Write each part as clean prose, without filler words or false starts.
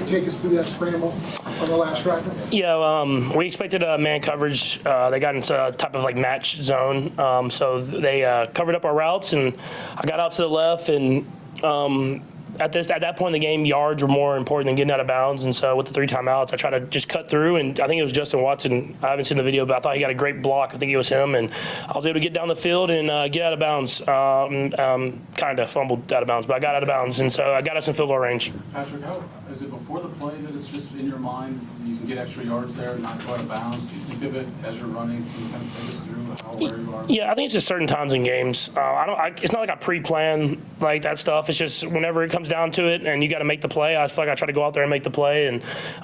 take us through that scramble on the last drive? Yeah, we expected man coverage. They got into a type of like match zone, so they covered up our routes, and I got out to the left, and at that point in the game, yards were more important than getting out of bounds. And so with the 3 timeouts, I tried to just cut through, and I think it was Justin Watson. I haven't seen the video, but I thought he got a great block. I think it was him, and I was able to get down the field and get out of bounds. Kind of fumbled out of bounds, but I got out of bounds, and so I got us in field goal range. Patrick, how is it before the play that it's just in your mind you can get extra yards there and not go out of bounds? Do you think of it as you're running? Can you kind of take us through where you are? Yeah, I think it's just certain times in games. It's not like I pre-plan like that stuff. It's just whenever it comes down to it, and you got to make the play. I feel like I try to go out there and make the play, and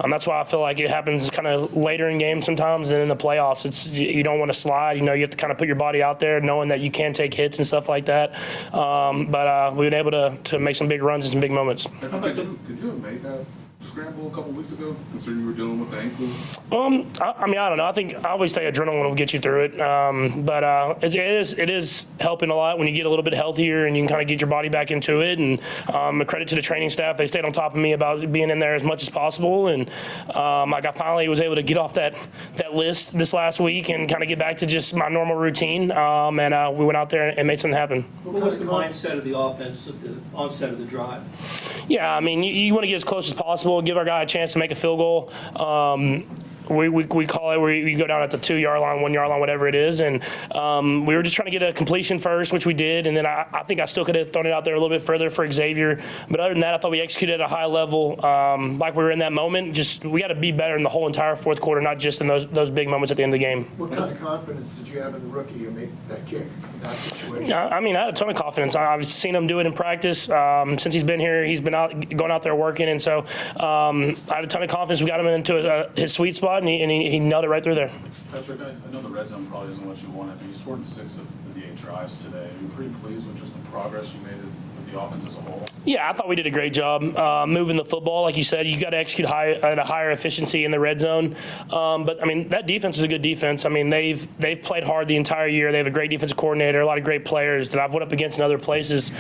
that's why I feel like it happens kind of later in games sometimes. And in the playoffs, you don't want to slide. You have to kind of put your body out there, knowing that you can take hits and stuff like that. But we've been able to make some big runs and some big moments. Could you have made that scramble a couple weeks ago, considering you were dealing with the ankle? I don't know. I think I always say adrenaline will get you through it. But it is helping a lot when you get a little bit healthier and you can kind of get your body back into it. And a credit to the training staff. They stayed on top of me about being in there as much as possible. And I finally was able to get off that list this last week and kind of get back to just my normal routine. And we went out there and made something happen. What was the mindset of the offense at the onset of the drive? Yeah, I mean, you want to get as close as possible, give our guy a chance to make a field goal. We call it where you go down at the 2-yard line, 1-yard line, whatever it is. And we were just trying to get a completion first, which we did. And then I think I still could have thrown it out there a little bit further for Xavier. But other than that, I thought we executed at a high level like we were in that moment. Just we got to be better in the whole entire fourth quarter, not just in those big moments at the end of the game. What kind of confidence did you have in the rookie to make that kick in that situation? I mean, I had a ton of confidence. I've seen him do it in practice. Since he's been here, he's been going out there working. And so I had a ton of confidence. We got him into his sweet spot, and he nailed it right through there. Patrick, I know the red zone probably isn't what you wanted, but you scored in 6 of the 8 drives today. Are you pretty pleased with just the progress you made with the offense as a whole? Yeah, I thought we did a great job moving the football. Like you said, you got to execute at a higher efficiency in the red zone. But I mean, that defense is a good defense. I mean, they've played hard the entire year. They have a great defensive coordinator, a lot of great players that I've went up against in other places.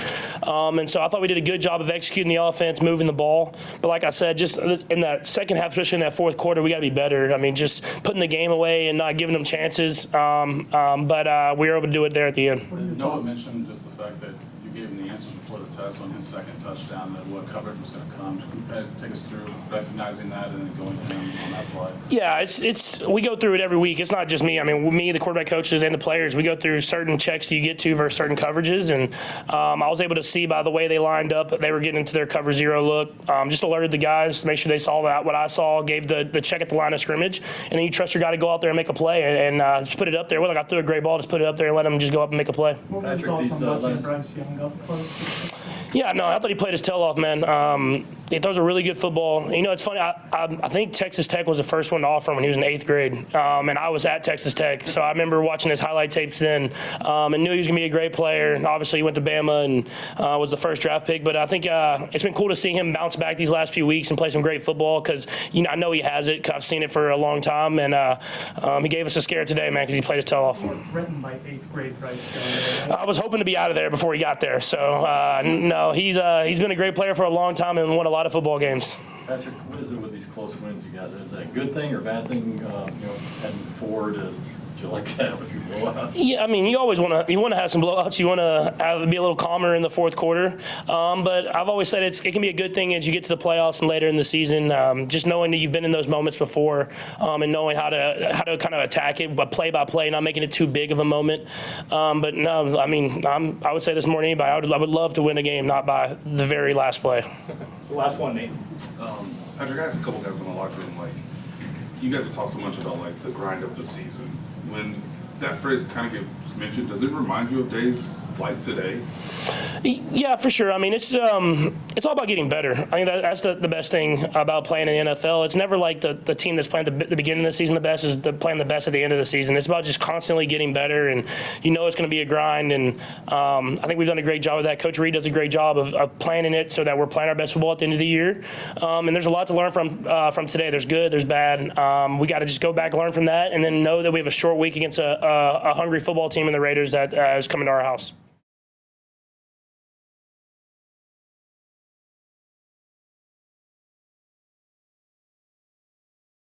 And so I thought we did a good job of executing the offense, moving the ball. But like I said, just in that second half, especially in that fourth quarter, we got to be better. I mean, just putting the game away and not giving them chances. But we were able to do it there at the end. Noah mentioned just the fact that you gave him the answers before the test on his second touchdown, that what coverage was going to come. Can you kind of take us through recognizing that and then going to him on that play? Yeah, it's we go through it every week. It's not just me. I mean, me, the quarterback coaches, and the players, we go through certain checks you get to versus certain coverages. And I was able to see by the way they lined up, they were getting into their cover zero look. Just alerted the guys, make sure they saw that what I saw, gave the check at the line of scrimmage, and then you trust your guy to go out there and make a play and just put it up there. Well, like I threw a great ball, just put it up there and let him just go up and make a play. Patrick, these Yeah, no, I thought he played his tail off, man. He throws a really good football. You know, it's funny. I think Texas Tech was the first one to offer him when he was in 8th grade, and I was at Texas Tech, so I remember watching his highlight tapes then, and knew he was going to be a great player. And obviously, he went to Bama and was the first draft pick. But I think it's been cool to see him bounce back these last few weeks and play some great football because I know he has it. I've seen it for a long time, and he gave us a scare today, man, because he played his tail off. Threatened by 8th grade, right? I was hoping to be out of there before he got there. So no, he's been a great player for a long time and won a lot of football games. Patrick, what is it with these close wins you guys? Is that a good thing or bad thing? Heading forward, would you like to have a few blowouts? Yeah, I mean, you always want to have some blowouts. You want to be a little calmer in the fourth quarter. But I've always said it can be a good thing as you get to the playoffs and later in the season. Just knowing that you've been in those moments before and knowing how to kind of attack it, but play by play, not making it too big of a moment. But no, I mean, I would say this more than anybody. I would love to win a game, not by the very last play. The last one, Nate. Patrick, I asked a couple guys in the locker room, like, you guys have talked so much about, like, the grind of the season. When that phrase kind of gets mentioned, does it remind you of days like today? Yeah, for sure. I mean, it's all about getting better. I think that's the best thing about playing in the NFL. It's never like the team that's playing the beginning of the season the best is playing the best at the end of the season. It's about just constantly getting better, and it's going to be a grind. And I think we've done a great job of that. Coach Reed does a great job of planning it so that we're playing our best football at the end of the year. And there's a lot to learn from today. There's good, there's bad. We got to just go back, learn from that, and then know that we have a short week against a hungry football team in the Raiders that is coming to our house.